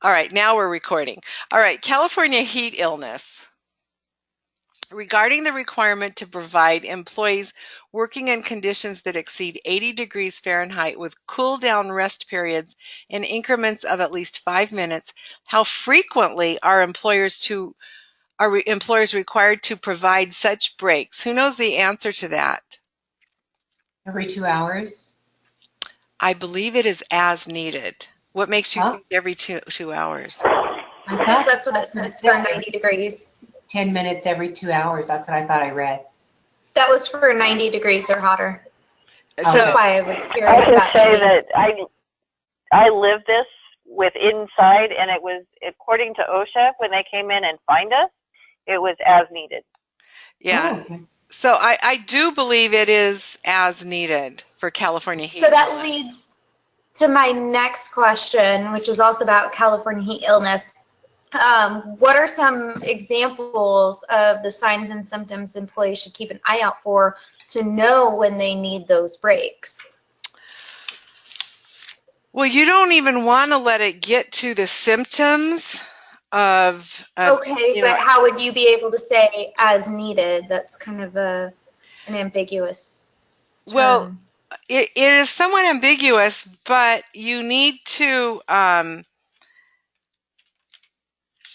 All right, now we're recording. All right, California heat illness. Regarding the requirement to provide employees working in conditions that exceed 80 degrees Fahrenheit with cool down rest periods in increments of at least 5 minutes, how frequently are employers required to provide such breaks? Who knows the answer to that? Every 2 hours? I believe it is as needed. What makes you Huh? think every two hours? I Because thought that's what it says for 90 degrees. 10 minutes every 2 hours. That's what I thought I read. That was for 90 degrees or hotter. Okay. That's why I was I curious can about say 80. that I lived this with inside, and it was, according to OSHA, when they came in and fined us, it was as needed. Yeah. Oh, okay. So I do believe it is as needed for California heat. So that leads to my next question, which is also about California heat illness. What are some examples of the signs and symptoms employees should keep an eye out for to know when they need those breaks? Well, you don't even want to let it get to the symptoms of Okay, but how would you be able to say as needed? That's kind of an ambiguous term. Well, it is somewhat ambiguous, but you need to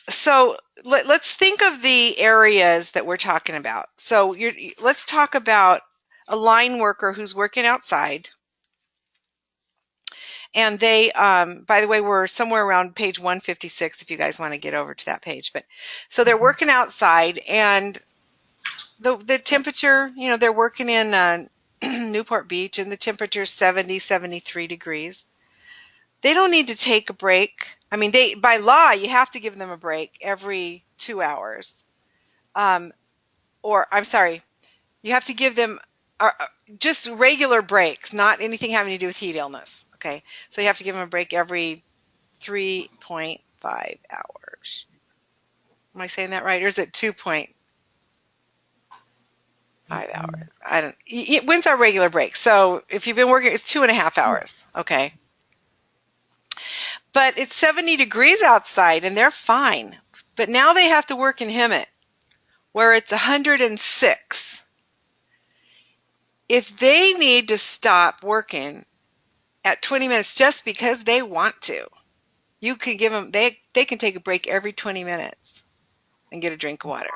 so let's think of the areas that we're talking about. So let's talk about a line worker who's working outside. And they, by the way, we're somewhere around page 156 if you guys want to get over to that page. But so they're working outside, and the temperature, they're working in Newport Beach, and the temperature is 70, 73 degrees. They don't need to take a break. I mean, by law, you have to give them a break every 2 hours. Or, I'm sorry, you have to give them just regular breaks, not anything having to do with heat illness. Okay, so you have to give them a break every 3.5 hours. Am I saying that right? Or is it 2.5 hours? I don't. When's our regular break? So if you've been working, it's 2.5 hours. Okay. But it's 70 degrees outside and they're fine. But now they have to work in Hemet where it's 106. If they need to stop working at 20 minutes just because they want to, you can give them, they can take a break every 20 minutes and get a drink of water.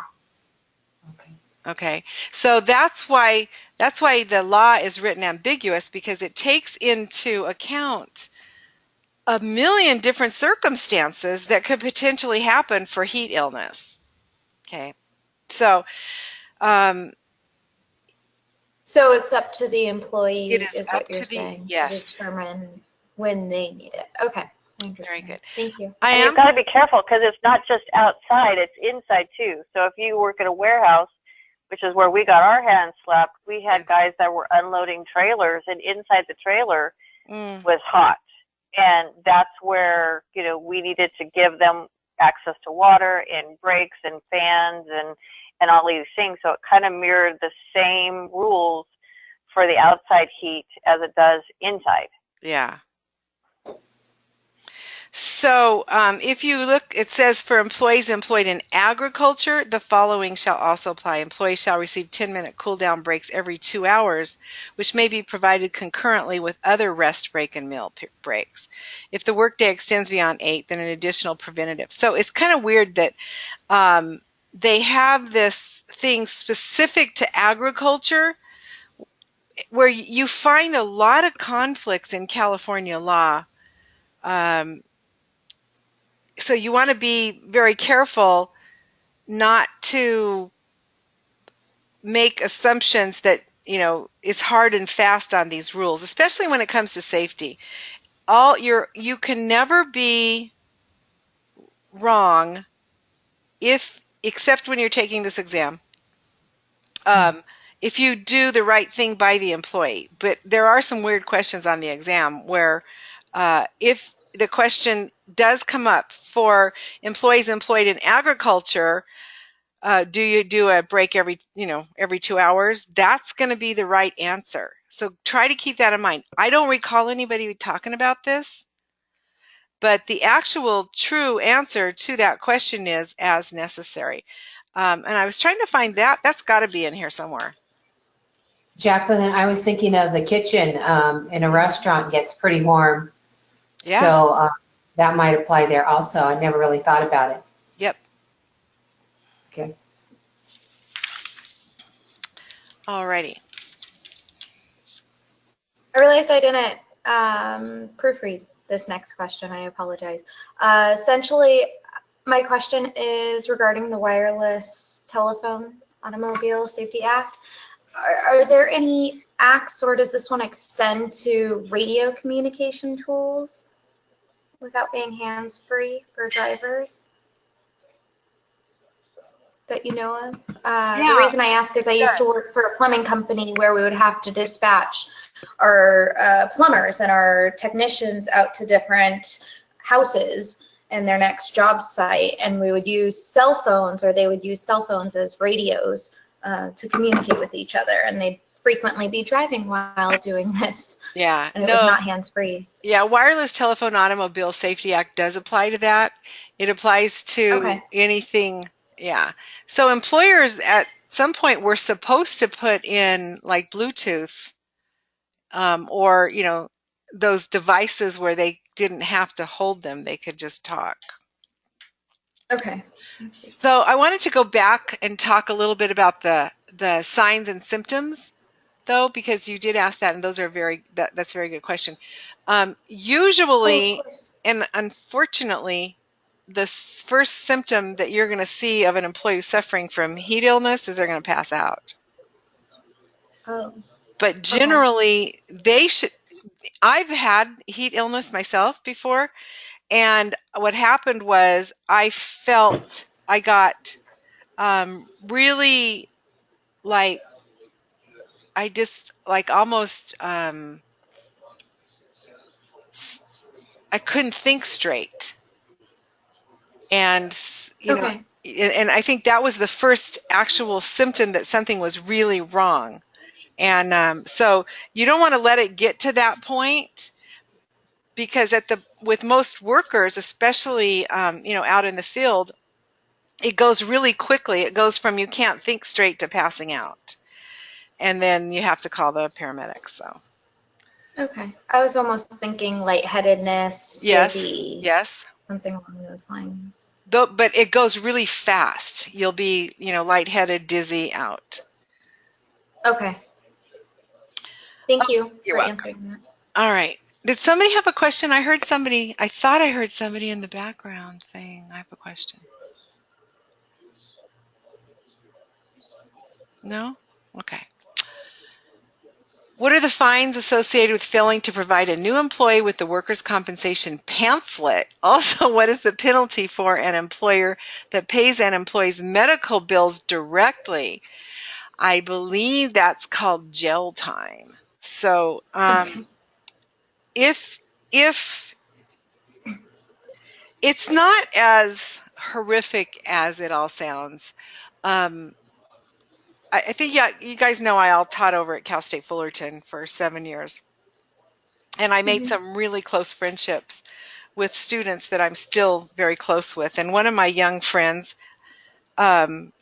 Okay. Okay, so that's why the law is written ambiguous, because it takes into account a million different circumstances that could potentially happen for heat illness. Okay, so so it's up to the employee, it is what up you're to the, saying, yes, to determine when they need it. Okay, very good. Thank you. I And am. you've got to be careful because it's not just outside, it's inside too. So if you work at a warehouse, which is where we got our hands slapped, we had guys that were unloading trailers, and inside the trailer was hot. And that's where, we needed to give them access to water and breaks and fans and all these things. So it kind of mirrored the same rules for the outside heat as it does inside. Yeah. So if you look, it says for employees employed in agriculture, the following shall also apply. Employees shall receive 10-minute cool-down breaks every 2 hours, which may be provided concurrently with other rest break and meal breaks. If the workday extends beyond 8, then an additional preventative. So it's kind of weird that they have this thing specific to agriculture, where you find a lot of conflicts in California law. So you want to be very careful not to make assumptions that, it's hard and fast on these rules, especially when it comes to safety. You can never be wrong except when you're taking this exam. If you do the right thing by the employee. But there are some weird questions on the exam where if the question does come up for employees employed in agriculture, do you do a break every 2 hours? That's going to be the right answer. So try to keep that in mind. I don't recall anybody talking about this, But the actual true answer to that question is as necessary. And I was trying to find that. That's got to be in here somewhere. Jacqueline, I was thinking of the kitchen in a restaurant gets pretty warm. Yeah. So that might apply there also. I never really thought about it. Yep. Okay. Alrighty. I realized I didn't proofread this next question. I apologize. Essentially, my question is regarding the Wireless Telephone Automobile Safety Act. Are there any acts, or does this one extend to radio communication tools without being hands-free for drivers that you know of? The reason I ask is I used to work for a plumbing company where we would have to dispatch our plumbers and our technicians out to different houses in their next job site, and we would use cell phones, or they would use cell phones as radios to communicate with each other, and they'd frequently be driving while doing this. Yeah. And it was not hands-free. Yeah, Wireless Telephone Automobile Safety Act does apply to that. It applies to anything. Yeah. So employers at some point were supposed to put in like Bluetooth or, you know, those devices where they didn't have to hold them. They could just talk. Okay. So I wanted to go back and talk a little bit about the signs and symptoms, though, because you did ask that, and those are that's a very good question. Usually, and unfortunately, the first symptom that you're going to see of an employee suffering from heat illness is they're going to pass out. Oh. But generally, they should. I've had heat illness myself before, and what happened was I got really like I just like almost I couldn't think straight, and you know, and I think that was the first actual symptom that something was really wrong. And so you don't want to let it get to that point, because with most workers, especially you know, out in the field, it goes really quickly. It goes from you can't think straight to passing out, and then you have to call the paramedics. So. Okay. I was almost thinking lightheadedness, dizzy. Yes. Something along those lines. But it goes really fast. You'll be, you know, lightheaded, dizzy, out. Okay. Thank you You're for welcome. answering that. All right. Did somebody have a question? I thought I heard somebody in the background saying, I have a question. No? Okay. What are the fines associated with failing to provide a new employee with the workers' compensation pamphlet? Also, what is the penalty for an employer that pays an employee's medical bills directly? I believe that's called jail time. So if it's not as horrific as it all sounds, I think, yeah, you guys know I all taught over at Cal State Fullerton for 7 years. And I made some really close friendships with students that I'm still very close with. And one of my young friends opened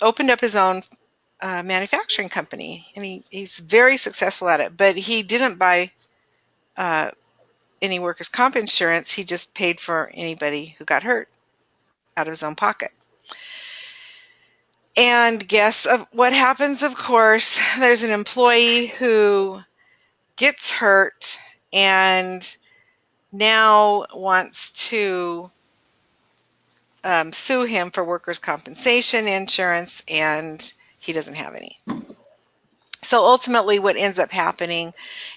up his own manufacturing company, and he's very successful at it. But he didn't buy any workers' comp insurance. He just paid for anybody who got hurt out of his own pocket. And guess what happens, of course? There's an employee who gets hurt and now wants to sue him for workers' compensation insurance, and he doesn't have any. So ultimately what ends up happening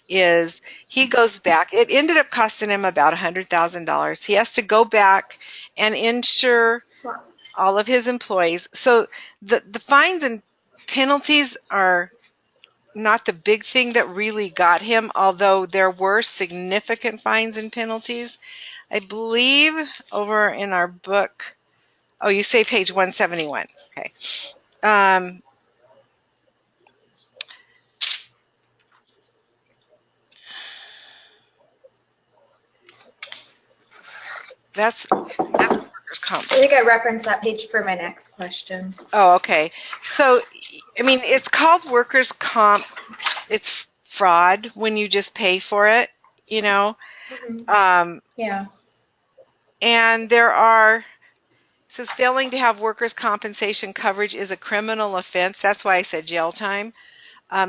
is he goes back. It ended up costing him about $100,000. He has to go back and insure all of his employees. So the fines and penalties are not the big thing that really got him, although there were significant fines and penalties. I believe over in our book, oh, you say page 171. Okay. That's workers' comp. I think I referenced that page for my next question. Oh, okay. So, I mean, it's called workers' comp. It's fraud when you just pay for it, you know. Yeah. And there are, it says failing to have workers' compensation coverage is a criminal offense. That's why I said jail time.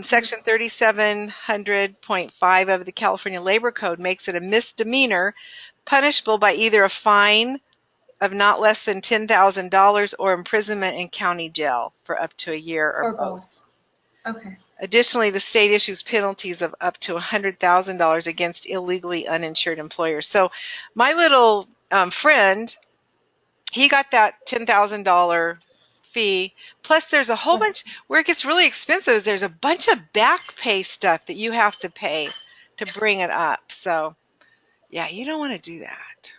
Section 3700.5 of the California Labor Code makes it a misdemeanor, punishable by either a fine of not less than $10,000 or imprisonment in county jail for up to a year or both. Okay. Additionally, the state issues penalties of up to $100,000 against illegally uninsured employers. So my little friend, he got that $10,000 fee. Plus, there's a whole bunch where it gets really expensive. There's a bunch of back pay stuff that you have to pay to bring it up. So, yeah, you don't want to do that.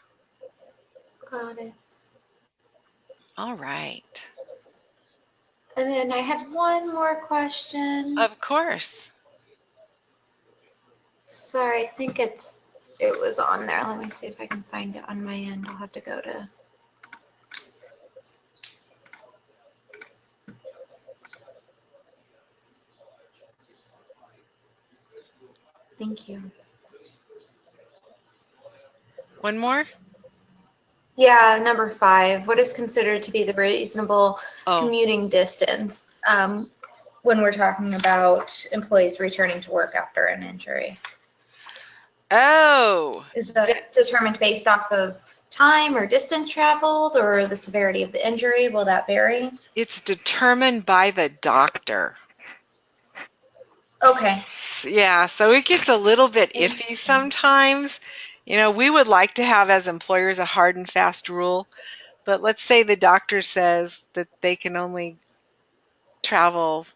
Got it. All right. And then I had one more question. Of course. Sorry, I think it was on there. Let me see if I can find it on my end. I'll have to go to. Thank you. One more? Yeah, number 5. What is considered to be the reasonable commuting distance when we're talking about employees returning to work after an injury? Oh. Is that determined based off of time or distance traveled or the severity of the injury? Will that vary? It's determined by the doctor. Okay. Yeah, so it gets a little bit iffy sometimes. You know, we would like to have as employers a hard and fast rule, but let's say the doctor says that they can only travel,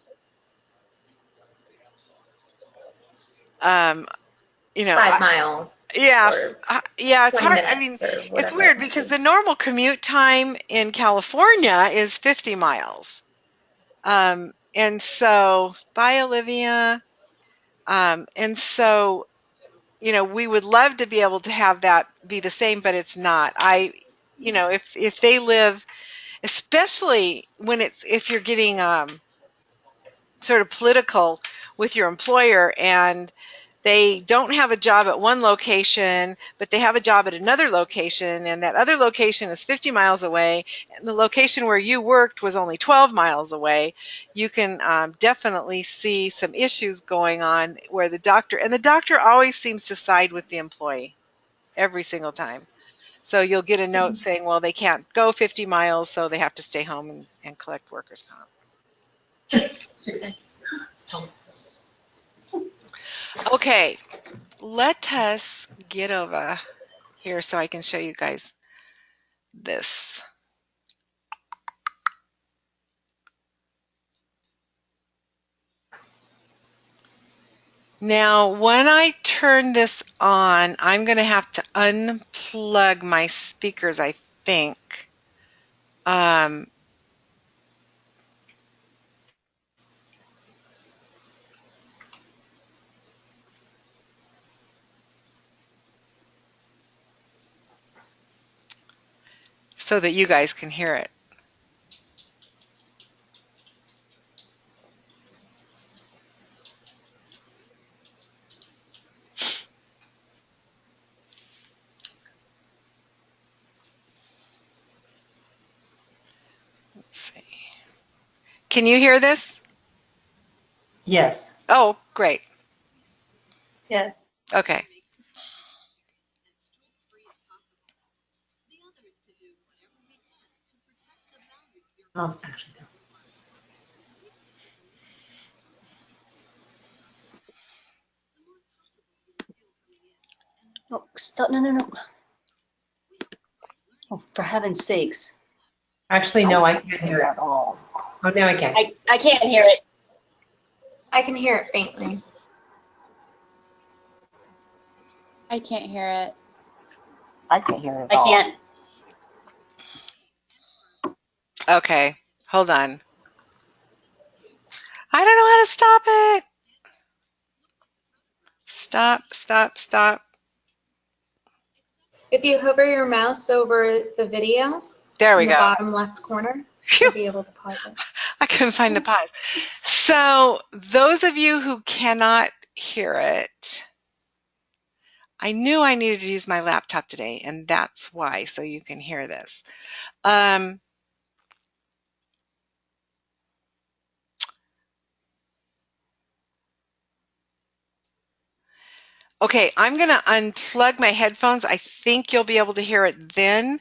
you know, 5 miles. Yeah, yeah, it's 20 hard. I mean, minutes or it's whatever weird it might because be. the normal commute time in California is 50 miles. And so, bye, Olivia. And so, you know, we would love to be able to have that be the same, but it's not. You know, if they live, especially when if you're getting sort of political with your employer and they don't have a job at one location, but they have a job at another location, and that other location is 50 miles away, and the location where you worked was only 12 miles away, you can definitely see some issues going on where the doctor always seems to side with the employee every single time. So you'll get a note saying, well, they can't go 50 miles, so they have to stay home and collect workers' comp. Okay, let us get over here so I can show you guys this. Now, when I turn this on, I'm going to have to unplug my speakers, I think. So that you guys can hear it. Let's see. Can you hear this? Yes. Oh, great. Yes. Okay. Oh, actually, no. Oh, stop. No, no, no. Oh, for heaven's sakes. Actually, no, I can't hear it at all. Oh, now I can. I can't hear it. I can hear it faintly. I can't hear it. I can't hear it. I can't. Okay. Hold on. I don't know how to stop it. Stop, stop, stop. If you hover your mouse over the video There we in the go. bottom left corner, Phew. you'll be able to pause it. I couldn't find the pause. So those of you who cannot hear it, I knew I needed to use my laptop today, and that's why, so you can hear this. Okay, I'm going to unplug my headphones. I think you'll be able to hear it then.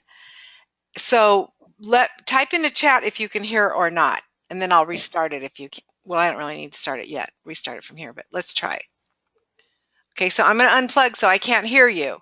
So type in the chat if you can hear it or not, and then I'll restart it if you can. Well, I don't really need to start it yet. Restart it from here, but let's try. Okay, so I'm going to unplug so I can't hear you.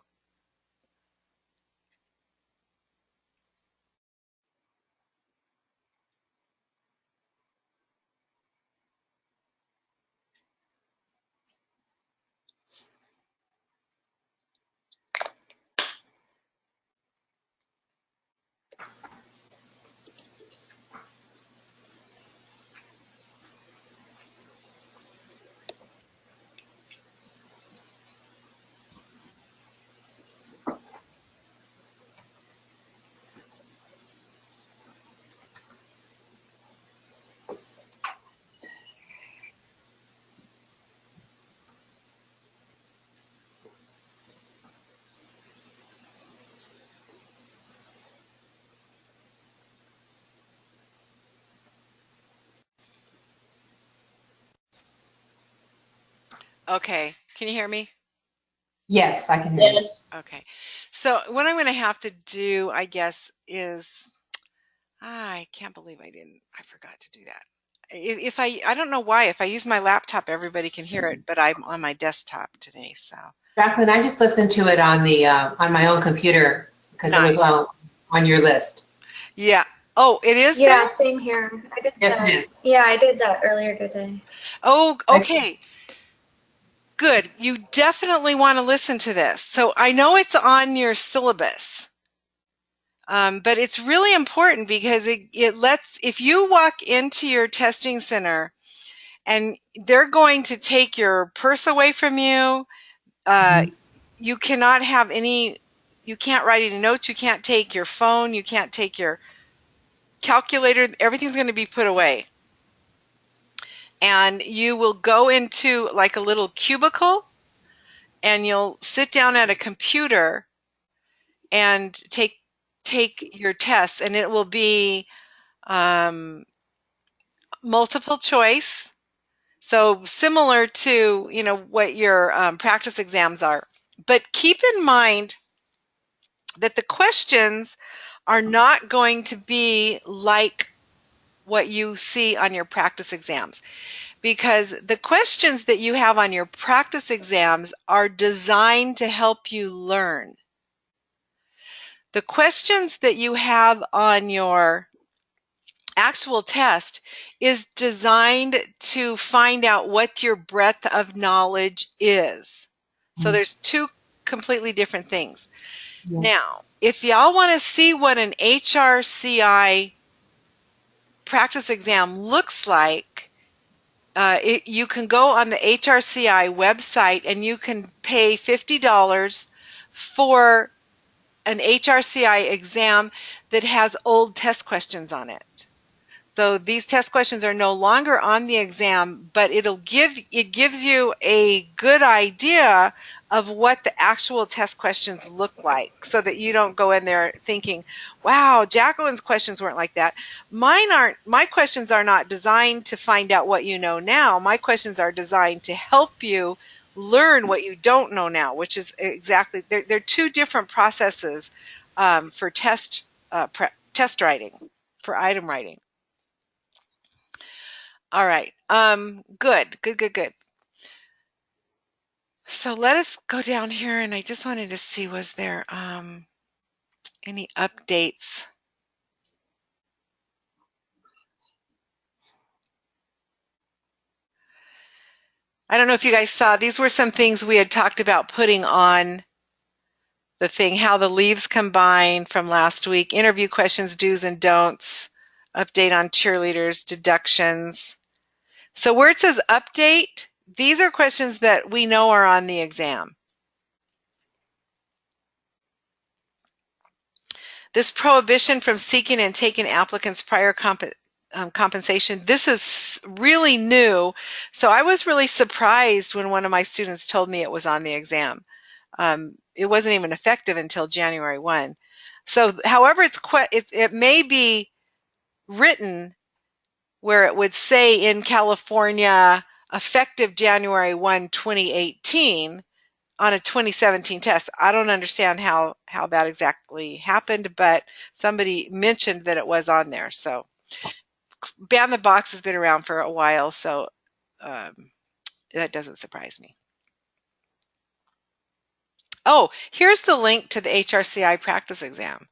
Okay, can you hear me? Yes, I can hear you. Yes. Okay, so what I'm going to have to do, I guess, is I can't believe I forgot to do that. If I don't know why, if I use my laptop, everybody can hear it, but I'm on my desktop today, so. Jacqueline, I just listened to it on the on my own computer because it was Nice. on your list. Yeah. Oh, it is Yeah, there? same here. I did Yes, that. it is. Yeah, I did that earlier today. Oh, okay. Good. You definitely want to listen to this. So I know it's on your syllabus, but it's really important because it lets, if you walk into your testing center and they're going to take your purse away from you, you cannot have any, you can't write any notes, you can't take your phone, you can't take your calculator, everything's going to be put away. And you will go into like a little cubicle and you'll sit down at a computer and take your tests, and it will be multiple choice. So similar to, you know, what your practice exams are. But keep in mind that the questions are not going to be like what you see on your practice exams, because the questions that you have on your practice exams are designed to help you learn. The questions that you have on your actual test is designed to find out what your breadth of knowledge is. So there's two completely different things. Yeah. Now, if y'all want to see what an HRCI practice exam looks like, you can go on the HRCI website and you can pay $50 for an HRCI exam that has old test questions on it. So these test questions are no longer on the exam, but it gives you a good idea of what the actual test questions look like, so that you don't go in there thinking, wow, Jacqueline's questions weren't like that. My questions are not designed to find out what you know now. My questions are designed to help you learn what you don't know now, which is exactly, they're two different processes for test writing, for item writing. All right. Good. So let us go down here, and I just wanted to see, was there any updates? I don't know if you guys saw, these were some things we had talked about putting on the thing, how the leaves combine from last week, interview questions, do's and don'ts, update on cheerleaders, deductions. So where it says update, these are questions that we know are on the exam. This prohibition from seeking and taking applicants' prior compensation, this is really new. So I was really surprised when one of my students told me it was on the exam. It wasn't even effective until January 1. So however it may be written where it would say in California effective January 1, 2018 on a 2017 test. I don't understand how that exactly happened, but somebody mentioned that it was on there. So ban the box has been around for a while, so that doesn't surprise me. Oh, here's the link to the HRCI practice exam.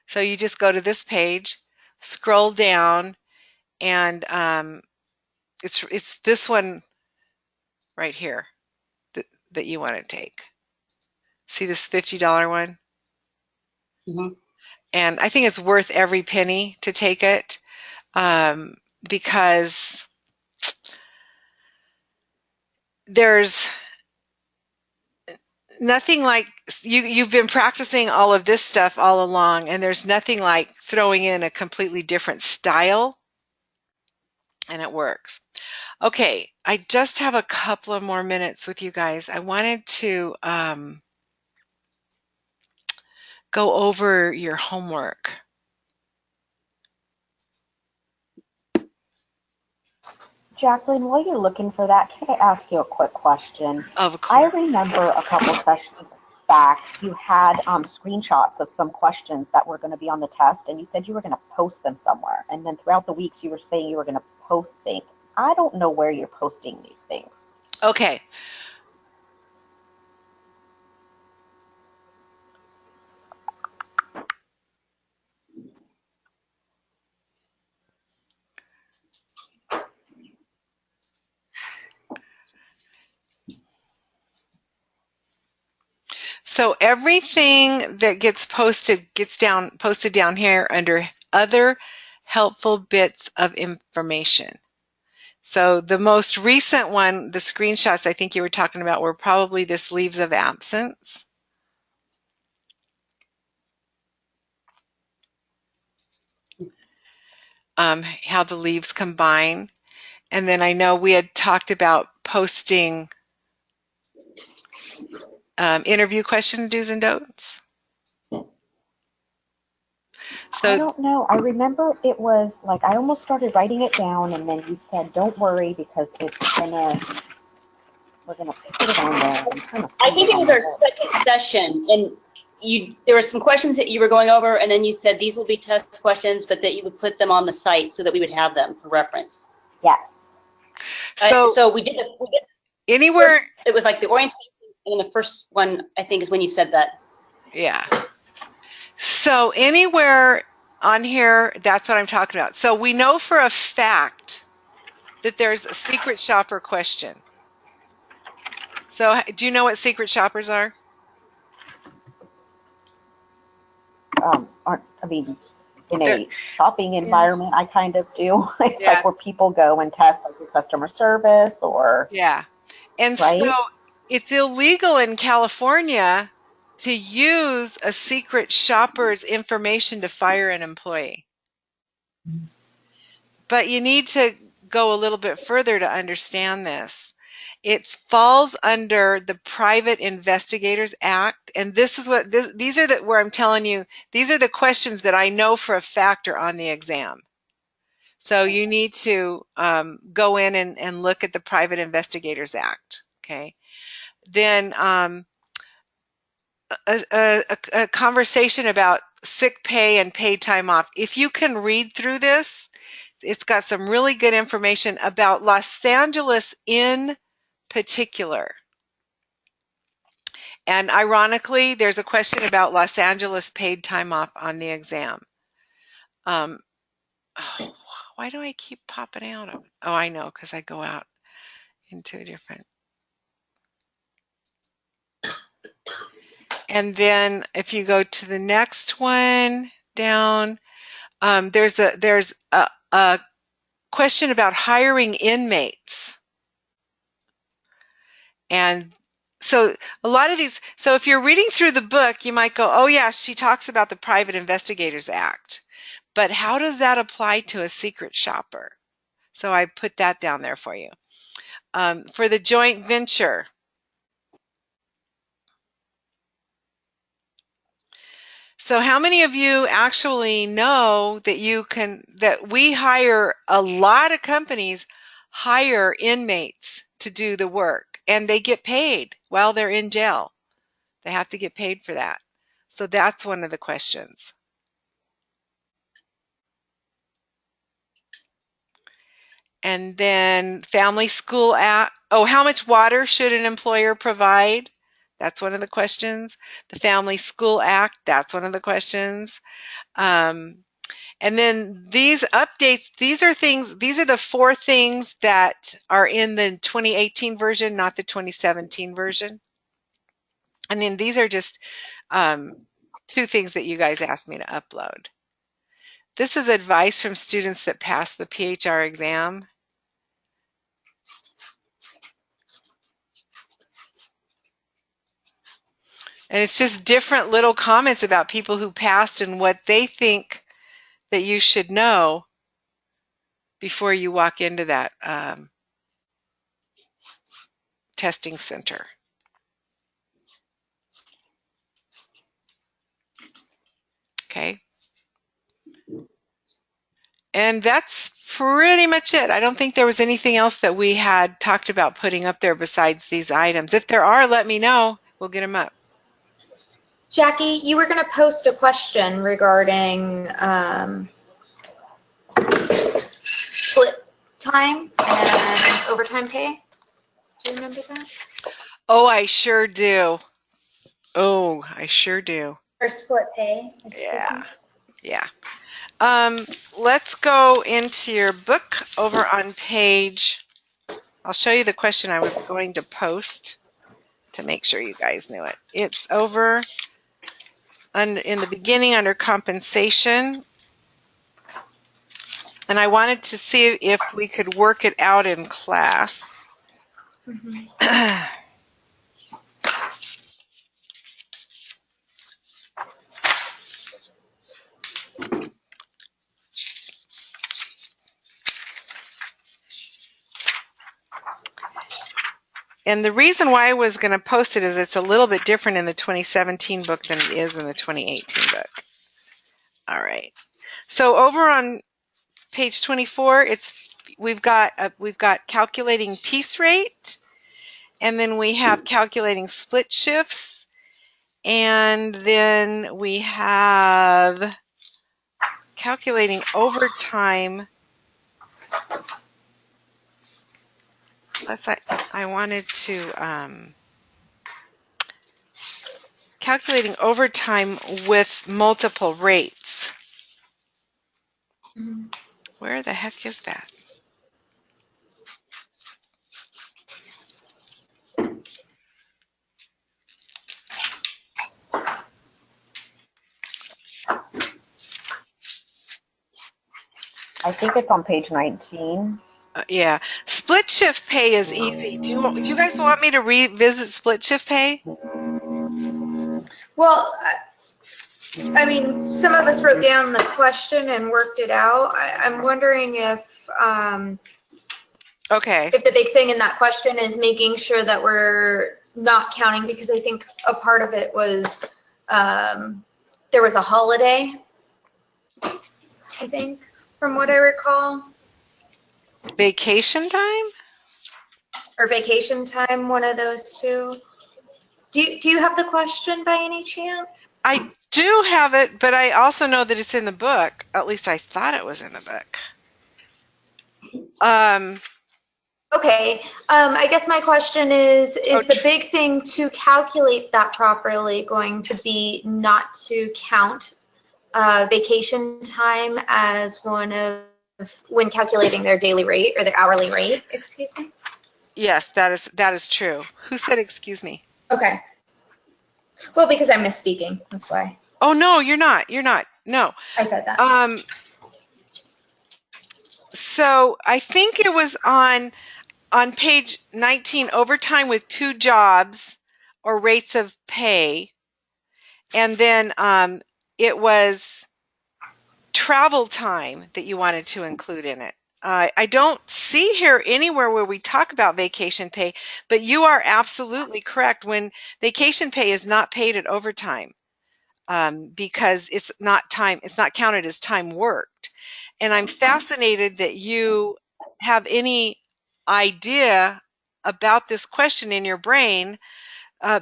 So you just go to this page, scroll down, and it's this one right here that you want to take. See this $50 one? Mhm. And I think it's worth every penny to take it because there's nothing like you've been practicing all of this stuff all along, and there's nothing like throwing in a completely different style, and it works. Okay, I just have a couple of more minutes with you guys. I wanted to go over your homework. Jacqueline, while you're looking for that, can I ask you a quick question? Of I course. remember a couple sessions back, you had screenshots of some questions that were going to be on the test, and you said you were going to post them somewhere. And then throughout the weeks, you were saying you were going to post things. I don't know where you're posting these things. Okay. So everything that gets posted posted down here under other helpful bits of information. So the most recent one, the screenshots I think you were talking about, were probably this leaves of absence. How the leaves combine. And then I know we had talked about posting interview questions, do's and don'ts. I don't know. I remember it was like I almost started writing it down, and then you said, "Don't worry, because we're gonna put it on there." I think it was our second session, and there were some questions that you were going over, and then you said these will be test questions, but that you would put them on the site so that we would have them for reference. Yes. So we did. Anywhere. It was like the orientation, and then the first one I think is when you said that. Yeah. So anywhere on here, that's what I'm talking about. So we know for a fact that there's a secret shopper question. So do you know what secret shoppers are? I mean, in a shopping environment, I kind of do. It's Yeah. like where people go and test like your customer service or. Yeah. And right? so it's illegal in California to use a secret shopper's information to fire an employee. But you need to go a little bit further to understand this. It falls under the Private Investigators Act, and this is what these are where I'm telling you these are the questions that I know for a fact are on the exam. So you need to go in and look at the Private Investigators Act. Okay, then a conversation about sick pay and paid time off. If you can read through this, it's got some really good information about Los Angeles in particular. And ironically, there's a question about Los Angeles paid time off on the exam. Oh, why do I keep popping out of it? Oh, I know, because I go out into a different. And then if you go to the next one down, there's a question about hiring inmates. And So a lot of these, so if you're reading through the book, you might go, oh yeah, she talks about the Private Investigators Act, but how does that apply to a secret shopper? So I put that down there for you. For the joint venture, so how many of you actually know that we hire, a lot of companies hire inmates to do the work, and they get paid while they're in jail. They have to get paid for that. So that's one of the questions. And then Family School Act. Oh, how much water should an employer provide? That's one of the questions. The Family School Act, that's one of the questions. And then these updates, these are the 4 things that are in the 2018 version, not the 2017 version. And then these are just 2 things that you guys asked me to upload. This is advice from students that passed the PHR exam. And it's just different little comments about people who passed and what they think that you should know before you walk into that testing center. Okay. And that's pretty much it. I don't think there was anything else that we had talked about putting up there besides these items. If there are, let me know. We'll get them up. Jackie, you were going to post a question regarding split time and overtime pay. Do you remember that? Oh, I sure do. Oh, I sure do. Or split pay. Yeah. Yeah. Let's go into your book over on page, I'll show you the question I was going to post to make sure you guys knew it. It's over in the beginning under compensation. And I wanted to see if we could work it out in class. Mm-hmm. And the reason why I was going to post it is it's a little bit different in the 2017 book than it is in the 2018 book. All right. So over on page 24, we've got calculating piece rate, and then we have calculating split shifts, and then we have calculating overtime. Plus, I wanted to calculating overtime with multiple rates. Mm-hmm. Where the heck is that? I think it's on page 19. Yeah, split shift pay is easy. Do you guys want me to revisit split shift pay? Well, I mean, some of us wrote down the question and worked it out. I'm wondering if if the big thing in that question is making sure that we're not counting, because I think a part of it was there was a holiday, I think, from what I recall. Vacation time? Or vacation time, one of those two. Do you have the question by any chance? I do have it, but I also know that it's in the book. At least I thought it was in the book. Okay. I guess my question is the big thing to calculate that properly going to be not to count vacation time as one of when calculating their daily rate or their hourly rate? Excuse me. Yes, that is true. Who said excuse me? Okay. Well, because I'm misspeaking. That's why. Oh no, you're not. You're not. No. I said that. So I think it was on page 19, overtime with 2 jobs. or rates of pay. And then it was travel time that you wanted to include in it. I don't see here anywhere where we talk about vacation pay, but you are absolutely correct. When vacation pay is not paid at overtime, because it's not counted as time worked. And I'm fascinated that you have any idea about this question in your brain,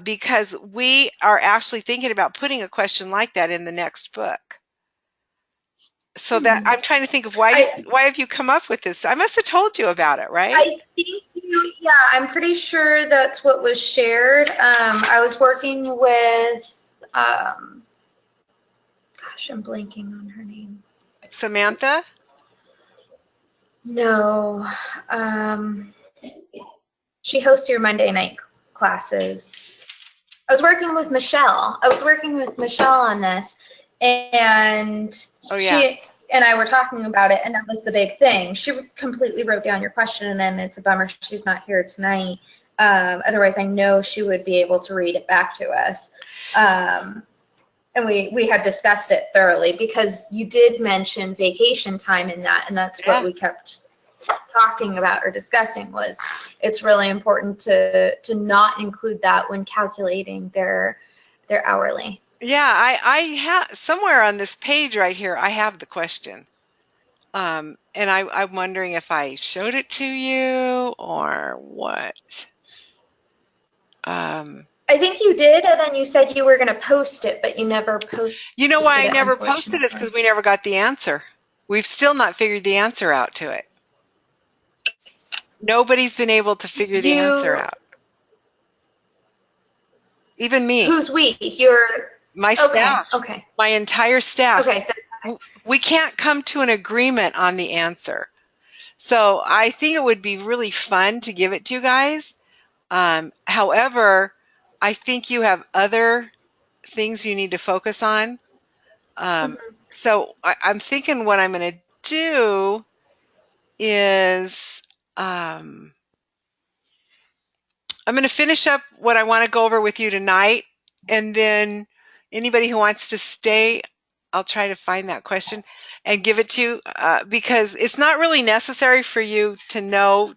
because we are actually thinking about putting a question like that in the next book. So that I'm trying to think of why have you come up with this? I must have told you about it, right? I think yeah, I'm pretty sure that's what was shared. I was working with, gosh, I'm blanking on her name. Samantha? No, she hosts your Monday night classes. I was working with Michelle. On this, and she and I were talking about it, and that was the big thing. She completely wrote down your question, and it's a bummer she's not here tonight. Otherwise, I know she would be able to read it back to us. And we had discussed it thoroughly, because you did mention vacation time in that, and that's what we kept talking about or discussing. Was it's really important to not include that when calculating their hourly. Yeah, I have somewhere on this page right here, I have the question. And I'm wondering if I showed it to you or what. I think you did, and then you said you were going to post it, but you never posted it. You know why I never posted it? Because we never got the answer. We've still not figured the answer out to it. Nobody's been able to figure the answer out. Even me. Who's we? My staff. Okay. My entire staff. Okay. We can't come to an agreement on the answer. So I think it would be really fun to give it to you guys. However, I think you have other things you need to focus on. So I'm thinking what I'm going to do is I'm going to finish up what I want to go over with you tonight, and then anybody who wants to stay, I'll try to find that question and give it to you, because it's not really necessary for you to know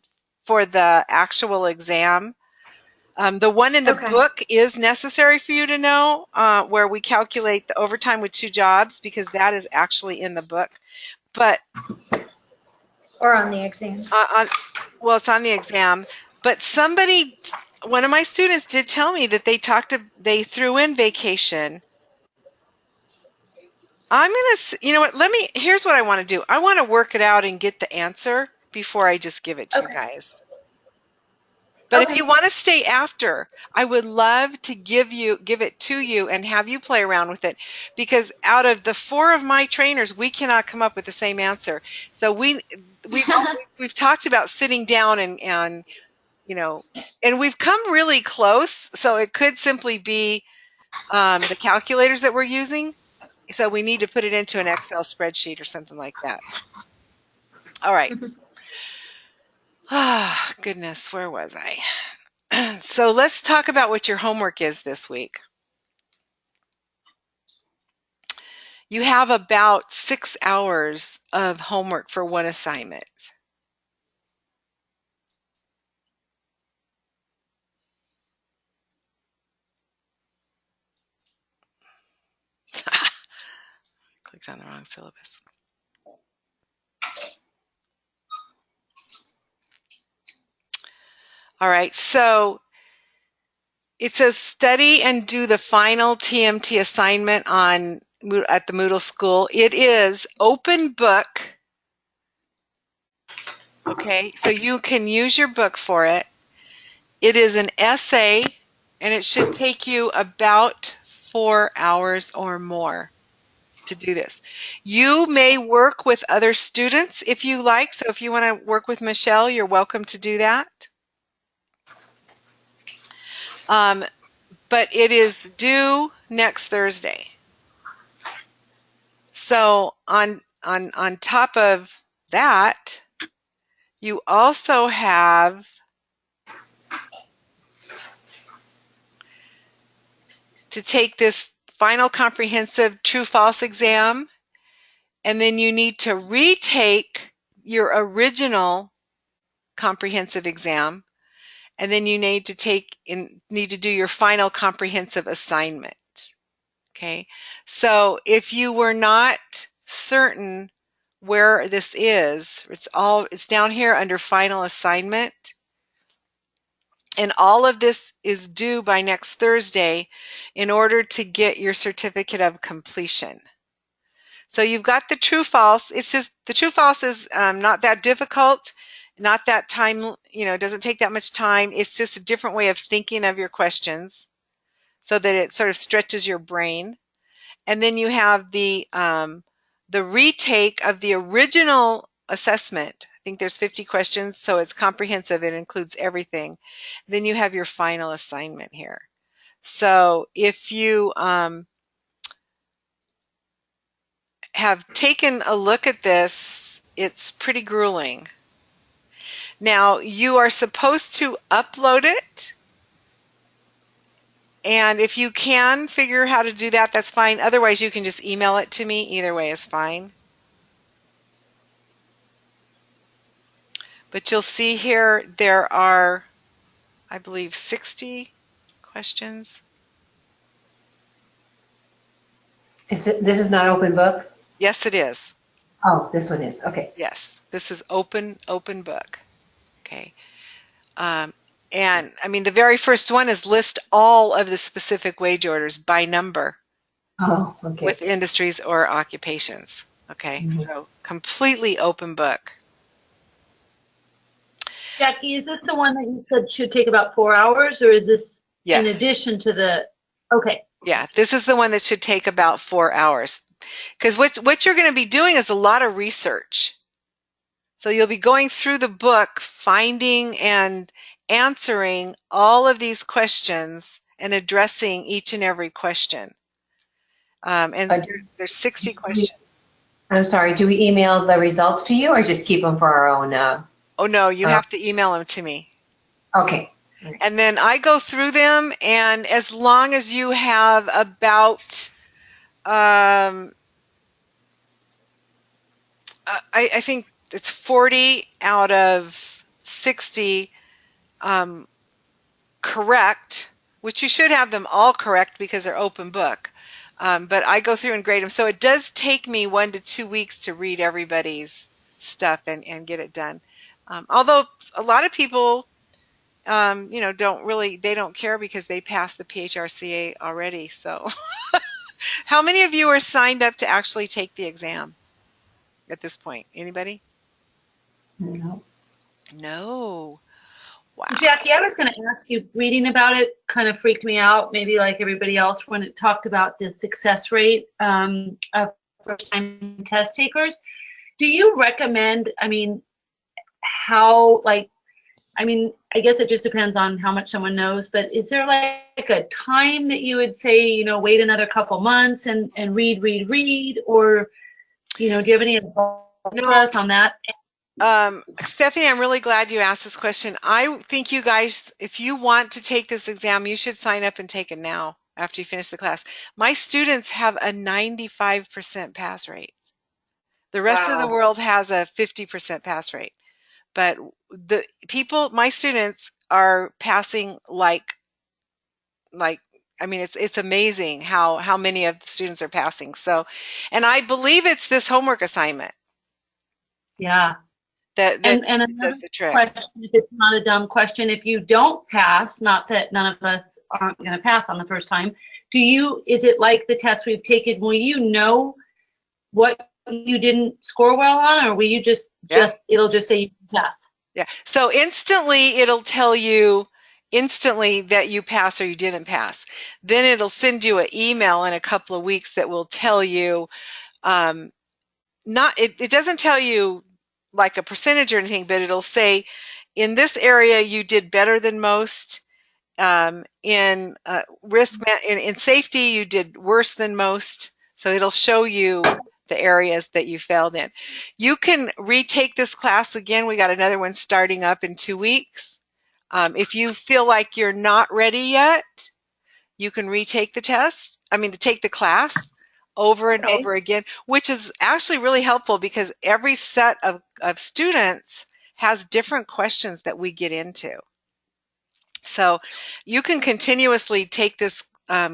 for the actual exam. The one in the book is necessary for you to know, where we calculate the overtime with 2 jobs, because that is actually in the book. But or on the exam. Well, it's on the exam. But one of my students did tell me that they threw in vacation. I'm going to, you know what, here's what I want to do. I want to work it out and get the answer before I just give it to you guys. But if you want to stay after, I would love to give it to you and have you play around with it, because out of the 4 of my trainers, we cannot come up with the same answer. So we've talked about sitting down and you know, and we've come really close. So it could simply be the calculators that we're using. So we need to put it into an Excel spreadsheet or something like that. All right. Ah, goodness, where was I? So let's talk about what your homework is this week. You have about 6 hours of homework for one assignment. Clicked on the wrong syllabus. All right, so it says study and do the final TMT assignment at the Moodle School. It is open book. Okay, so you can use your book for it. It is an essay, and it should take you about 4 hours or more to do this. You may work with other students if you like. So if you want to work with Michelle, you're welcome to do that. But it is due next Thursday. So on top of that, you also have to take this final comprehensive true-false exam, and then you need to retake your original comprehensive exam, and then you need to do your final comprehensive assignment. Okay, so if you were not certain where this is, it's down here under final assignment, and all of this is due by next Thursday in order to get your certificate of completion. So you've got the true false. It's just the true false is not that difficult, not that time, it doesn't take that much time. It's just a different way of thinking of your questions so that it sort of stretches your brain. And then you have the retake of the original assessment. I think there's 50 questions, so it's comprehensive. It includes everything. Then you have your final assignment here. So if you have taken a look at this, it's pretty grueling. Now, you are supposed to upload it, and if you can figure how to do that, that's fine. Otherwise, you can just email it to me. Either way is fine. But you'll see here there are, I believe, 60 questions. This is not open book? Yes, it is. Oh, this one is. Okay. Yes, this is open book. Okay. And I mean, the very first one is list all of the specific wage orders by number. Oh, okay. With industries or occupations. Okay, so completely open book. Jackie, is this the one that you said should take about 4 hours, or is this Yes. in addition to the? Okay. Yeah, this is the one that should take about 4 hours. Because what you're going to be doing is a lot of research. So you'll be going through the book, finding and answering all of these questions and addressing each and every question. And there's 60 questions. I'm sorry, do we email the results to you or just keep them for our own? Oh, no, you have to email them to me. Okay. And then I go through them, and as long as you have about, I think it's 40 out of 60 correct, which you should have them all correct because they're open book. But I go through and grade them. So it does take me 1 to 2 weeks to read everybody's stuff and get it done. Although a lot of people, they don't care because they passed the PHRCA already. So how many of you are signed up to actually take the exam at this point? Anybody? No. No. Wow. Jackie, I was going to ask you, reading about it kind of freaked me out, maybe like everybody else, when it talked about the success rate of first-time test takers. Do you recommend, I guess it just depends on how much someone knows, but is there like a time that you would say, wait another couple months and read, or, do you have any advice on that? Stephanie, I'm really glad you asked this question. I think you guys, if you want to take this exam, you should sign up and take it now after you finish the class. My students have a 95% pass rate. The rest of the world has a 50% pass rate. But my students are passing it's amazing how many of the students are passing. So, and I believe it's this homework assignment. Yeah. That and another does the trick. question, if it's not a dumb question, if you don't pass, not that none of us aren't going to pass on the first time, is it like the test we've taken, will you know what you didn't score well on, or will you it'll just say you pass? Yeah, so instantly it'll tell you that you pass or you didn't pass. Then it'll send you an email in a couple of weeks that will tell you, it doesn't tell you like a percentage or anything, but it'll say, in this area you did better than most. In safety you did worse than most. So it'll show you the areas that you failed in. You can retake this class again. We got another one starting up in 2 weeks. If you feel like you're not ready yet, you can retake the test, take the class over and Okay. over again, which is actually really helpful because every set of students has different questions that we get into. So you can continuously take this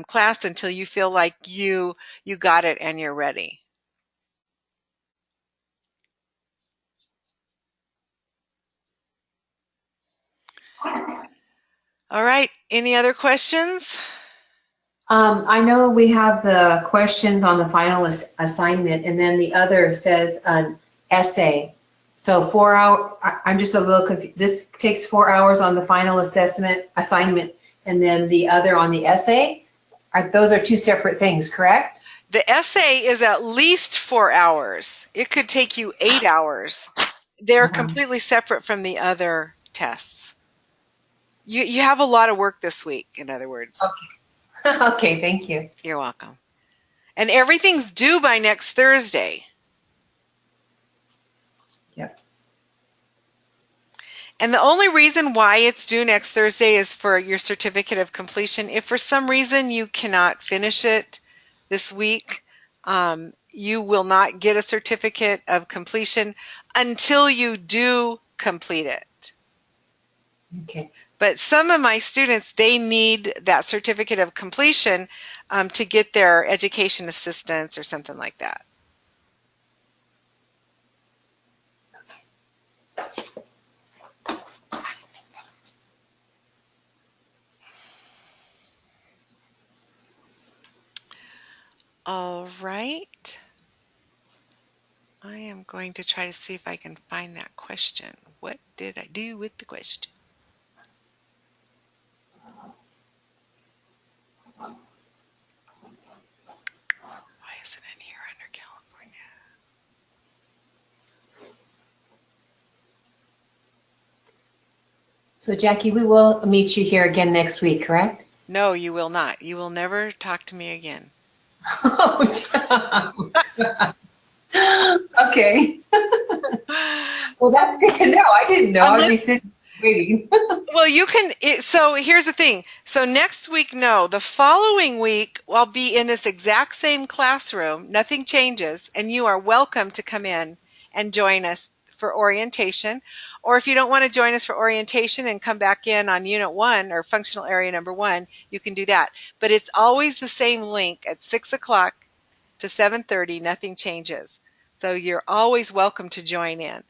class until you feel like you got it and you're ready. All right, any other questions? I know we have the questions on the final assignment, and then the other says an essay. So 4 hour, I'm just a little confused. This takes 4 hours on the final assignment, and then the other on the essay? Those are two separate things, correct? The essay is at least 4 hours. It could take you 8 hours. They're completely separate from the other tests. You have a lot of work this week, in other words. Okay. Okay, thank you. You're welcome. And everything's due by next Thursday. Yep. And the only reason why it's due next Thursday is for your certificate of completion. If for some reason you cannot finish it this week, you will not get a certificate of completion until you do complete it. Okay. But some of my students, they need that certificate of completion to get their education assistance or something like that. All right. I am going to try to see if I can find that question. What did I do with the question? Why isn't it here under California? So Jackie, we will meet you here again next week, correct? No, you will not. You will never talk to me again. Oh, okay. Well, that's good to know. I didn't know. I'd be sitting waiting. Well, you can. So here's the thing. So next week, no. The following week, I'll be in this exact same classroom. Nothing changes, and you are welcome to come in and join us for orientation. Or if you don't want to join us for orientation and come back in on Unit 1 or Functional Area Number 1, you can do that. But it's always the same link at 6 o'clock to 7:30. Nothing changes. So you're always welcome to join in.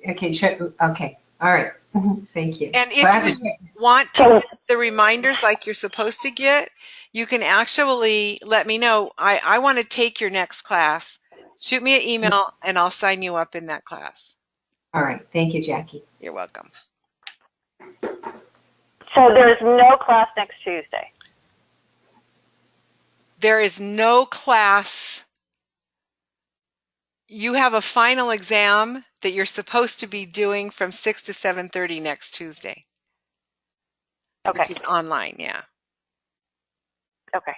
Okay, sure. Okay. All right. Thank you. And if you want to get the reminders like you're supposed to get, you can actually let me know, I want to take your next class. Shoot me an email and I'll sign you up in that class. All right. Thank you, Jackie. You're welcome. So there's no class next Tuesday. There is no class. You have a final exam that you're supposed to be doing from 6 to 7:30 next Tuesday. Okay. Which is online, yeah. Okay.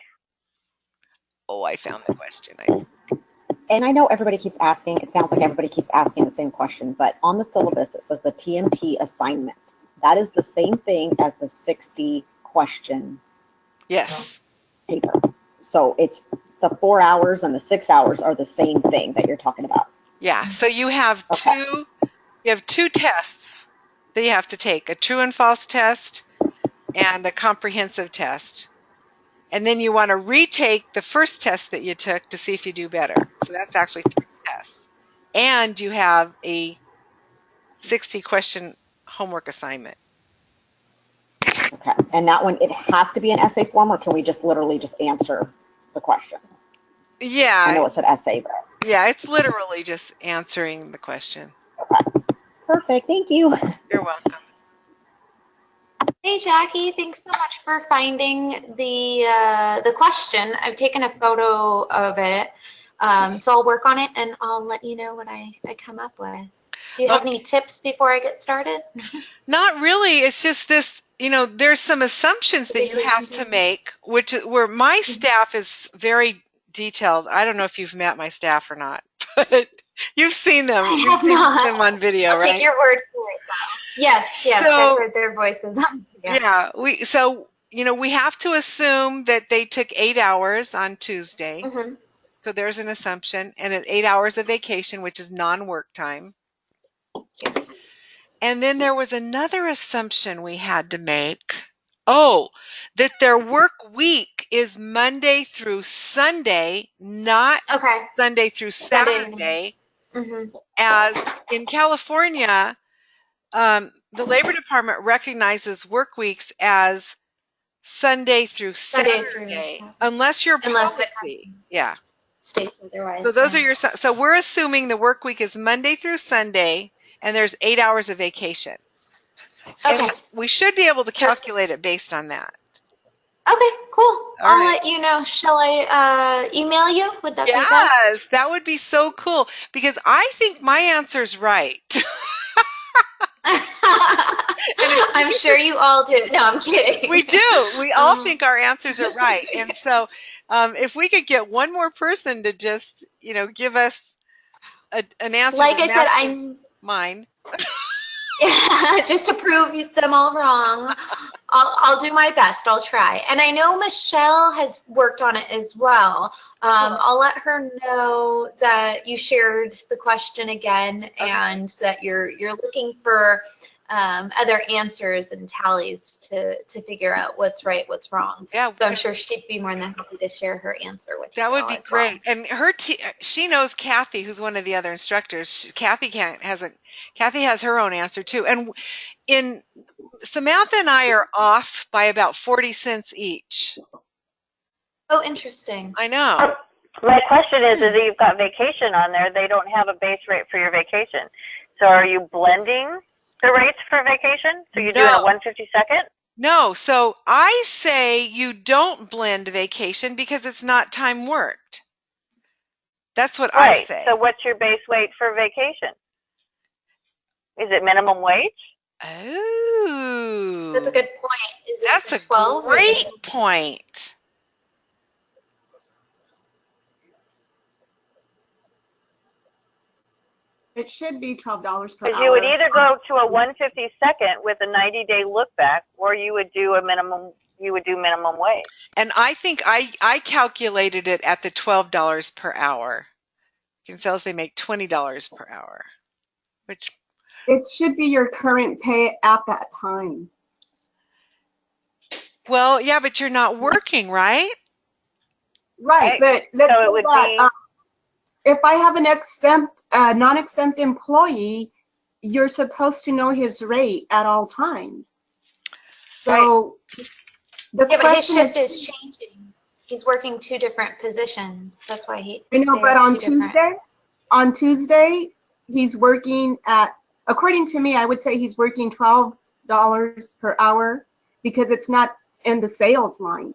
Oh, I found the question. And I know everybody keeps asking, it sounds like everybody keeps asking the same question, but on the syllabus it says the TMT assignment. That is the same thing as the 60 question Yes. paper. So it's the 4 hours and the 6 hours are the same thing that you're talking about. Yeah, so you have two tests that you have to take, a true and false test and a comprehensive test. And then you want to retake the first test that you took to see if you do better. So that's actually 3 tests. And you have a 60 question homework assignment. Okay. And that one, it has to be an essay form, or can we just literally just answer the question? Yeah. I know it said essay, but. Yeah, it's literally just answering the question. Okay. Perfect. Thank you. You're welcome. Hey Jackie, thanks so much for finding the question. I've taken a photo of it, so I'll work on it and I'll let you know what I come up with. Do you have any tips before I get started? Not really. It's just this, there's some assumptions that you have to make, where my staff is very detailed. I don't know if you've met my staff or not, but you've seen them. You've seen them on video, right? I'll take your word for it, though. Yes, So, I've heard their voices on video. Yeah, so you know, we have to assume that they took 8 hours on Tuesday. Mm-hmm. So there's an assumption, and 8 hours of vacation, which is non-work time. Yes. And then there was another assumption we had to make. Oh, that their work week is Monday through Sunday, not Okay. Sunday through Saturday. Mm-hmm. As in California, the Labor Department recognizes work weeks as Sunday through Saturday, unless your Unless policy, yeah, states otherwise. so those are your, so we're assuming the work week is Monday through Sunday, and there's 8 hours of vacation. Okay. And we should be able to calculate it based on that. Okay, cool. All I'll right. let you know. Shall I email you? Would that be best? Yes, that would be so cool, because I think my answer's right. I'm sure you all do. No, I'm kidding. We do. We all think our answers are right. And so if we could get one more person to just, you know, give us an answer Like that I said, matches mine. Yeah, just to prove them all wrong. I'll do my best. I'll try. And I know Michelle has worked on it as well. I'll let her know that you shared the question again, and that you're looking for other answers and tallies to figure out what's right, what's wrong. Yeah. So I'm sure she'd be more than happy to share her answer with you. That would be great. And she knows Kathy, who's one of the other instructors. Kathy has her own answer too. And Samantha and I are off by about 40 cents each. Oh, interesting. I know. My question is if you've got vacation on there, they don't have a base rate for your vacation. So are you blending the rates for vacation? So you're doing a 152nd? No. So I say you don't blend vacation because it's not time worked. That's what I say. So what's your base rate for vacation? Is it minimum wage? Oh. That's a good point. Is That's it a 12? great point. It should be $12 per hour. Because you would either go to a 152nd with a 90-day look back, or you would do minimum wage. And I think I calculated it at the $12 per hour. Kinsales, they make $20 per hour, which it should be your current pay at that time. Well, yeah, but you're not working, right? Right, but let's say that if I have an non-exempt employee, you're supposed to know his rate at all times. So the but his shift is changing. He's working 2 different positions. That's why I know, but on Tuesday, he's working at, according to me, I would say he's working $12 per hour because it's not in the sales line.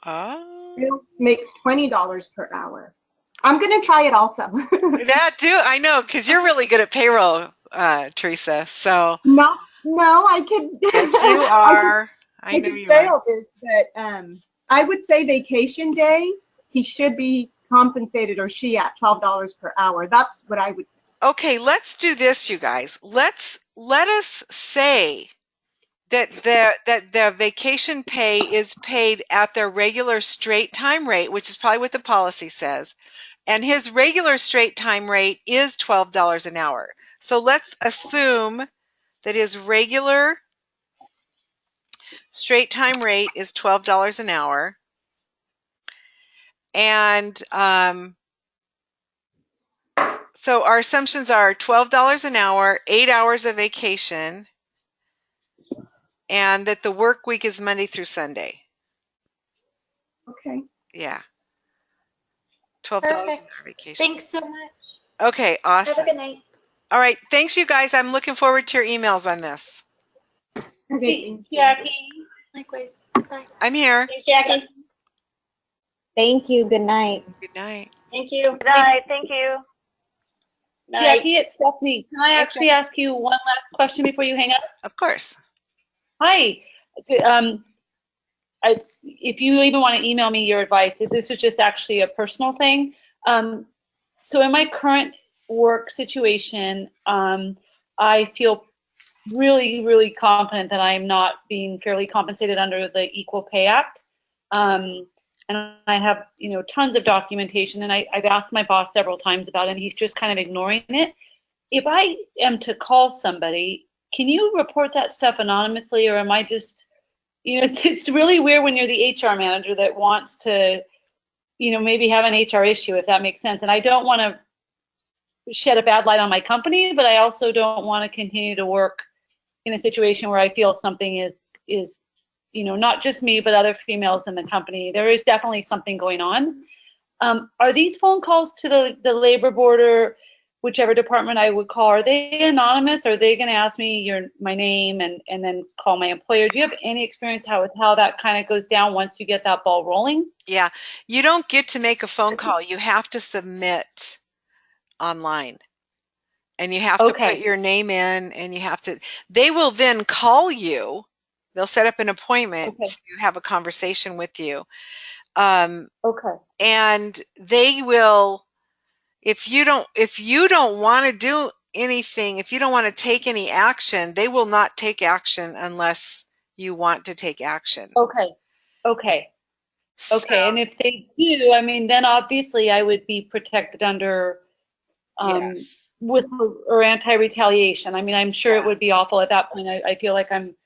Oh. Sales makes $20 per hour. I'm going to try it also. I know, because you're really good at payroll, Teresa. So No, I could. Yes, you are. I know you are. This, but I would say vacation day, he should be compensated, or she, at $12 per hour. That's what I would say. Okay, let's do this, you guys. Let us say that the vacation pay is paid at their regular straight time rate, which is probably what the policy says. And his regular straight time rate is $12 an hour. So let's assume that his regular straight time rate is $12 an hour. And so our assumptions are $12 an hour, 8 hours of vacation, and that the work week is Monday through Sunday. Okay. Yeah. $12 an hour vacation. Thanks so much. Okay, awesome. Have a good night. All right, thanks you guys. I'm looking forward to your emails on this. Okay, Jackie. Likewise. Bye. I'm here. Thanks, Jackie. Thank you. Good night. Good night. Thank you. Good night. Thank you. Night. Jackie, it's Stephanie. Can I actually ask you one last question before you hang up? Of course. Hi. If you even want to email me your advice, this is just actually a personal thing. So in my current work situation, I feel really, really confident that I'm not being fairly compensated under the Equal Pay Act. And I have, tons of documentation, and I've asked my boss several times about it, and he's just kind of ignoring it. If I am to call somebody, can you report that stuff anonymously, or am I just, it's really weird when you're the HR manager that wants to, maybe have an HR issue, if that makes sense. And I don't want to shed a bad light on my company, but I also don't want to continue to work in a situation where I feel something is not just me, but other females in the company. There is definitely something going on. Are these phone calls to the labor board or whichever department I would call, are they anonymous? Are they going to ask me my name and then call my employer? Do you have any experience how that kind of goes down once you get that ball rolling? Yeah, you don't get to make a phone call. You have to submit online. And you have to put your name in, and they will then call you. They'll set up an appointment to have a conversation with you. And they will, if you don't want to do anything, if you don't want to take any action, they will not take action unless you want to take action. Okay. And if they do, I mean, then obviously I would be protected under whistle or anti-retaliation. I mean, I'm sure it would be awful at that point. I feel like I'm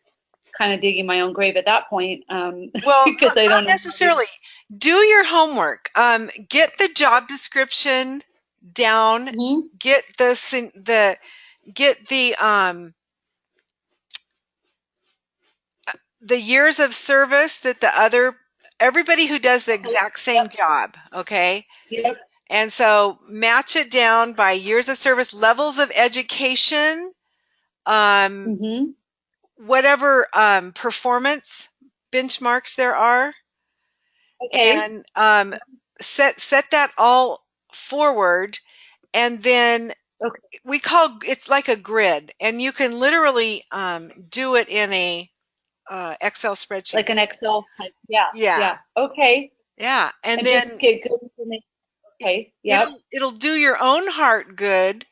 kind of digging my own grave at that point. Well, because I don't necessarily. Do your homework. Get the job description down. Mm-hmm. Get the years of service that everybody who does the exact same job. Okay. Yep. And so match it down by years of service, levels of education, whatever performance benchmarks there are, and set that all forward, and then it's like a grid, and you can literally do it in a Excel spreadsheet, like an Excel type. Yeah. Okay. Yeah, and then just get good information. Okay. Yeah. It'll do your own heart good,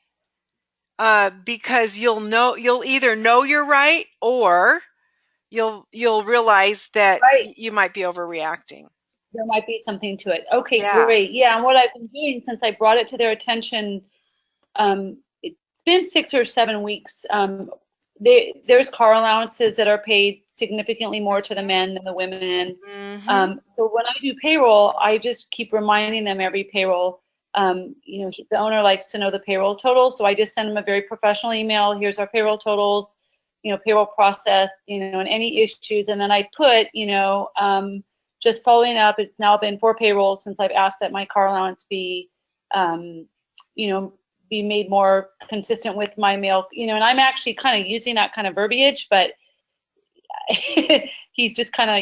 because you'll either know you're right, or you'll realize that you might be overreacting. There might be something to it. Okay, great. Yeah, and what I've been doing since I brought it to their attention, it's been 6 or 7 weeks. There's car allowances that are paid significantly more to the men than the women. Mm-hmm. So when I do payroll, I just keep reminding them every payroll. The owner likes to know the payroll total, so I just send them a very professional email. Here's our payroll totals, payroll process, and any issues. And then I put, just following up. It's now been 4 payrolls since I've asked that my car allowance be, be made more consistent with my male, and I'm actually kind of using that kind of verbiage, but he's just kind of,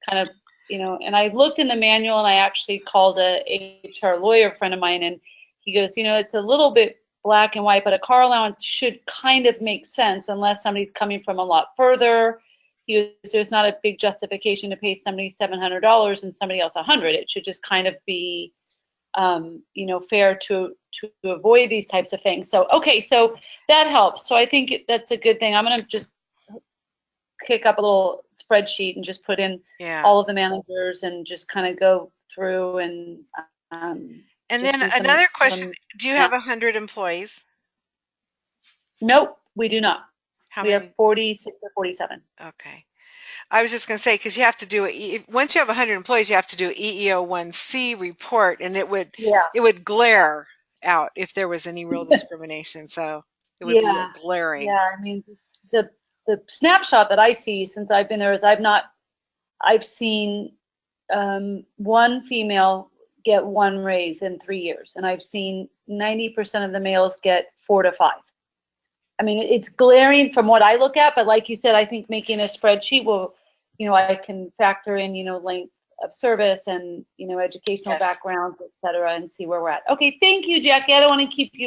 and I looked in the manual, and I actually called a HR lawyer friend of mine, and he goes, it's a little bit black and white, but a car allowance should kind of make sense unless somebody's coming from a lot further. There's not a big justification to pay somebody $700 and somebody else $100. It should just kind of be, fair to avoid these types of things. So, so that helps. So I think that's a good thing. I'm going to just kick up a little spreadsheet and just put in all of the managers and just kind of go through and then another question, do you have 100 employees? Nope, we do not. We have 46 or 47. Okay. I was just going to say, because you have to do once you have 100 employees, you have to do an EEO-1C report, and it would glare out if there was any real discrimination. So it would be glaring. Yeah, I mean, the snapshot that I see since I've been there is I've seen 1 female get 1 raise in 3 years, and I've seen 90% of the males get 4 to 5. I mean, it's glaring from what I look at, but like you said, I think making a spreadsheet will, I can factor in, length of service and, educational backgrounds, et cetera, and see where we're at. Okay, thank you, Jackie. I don't want to keep you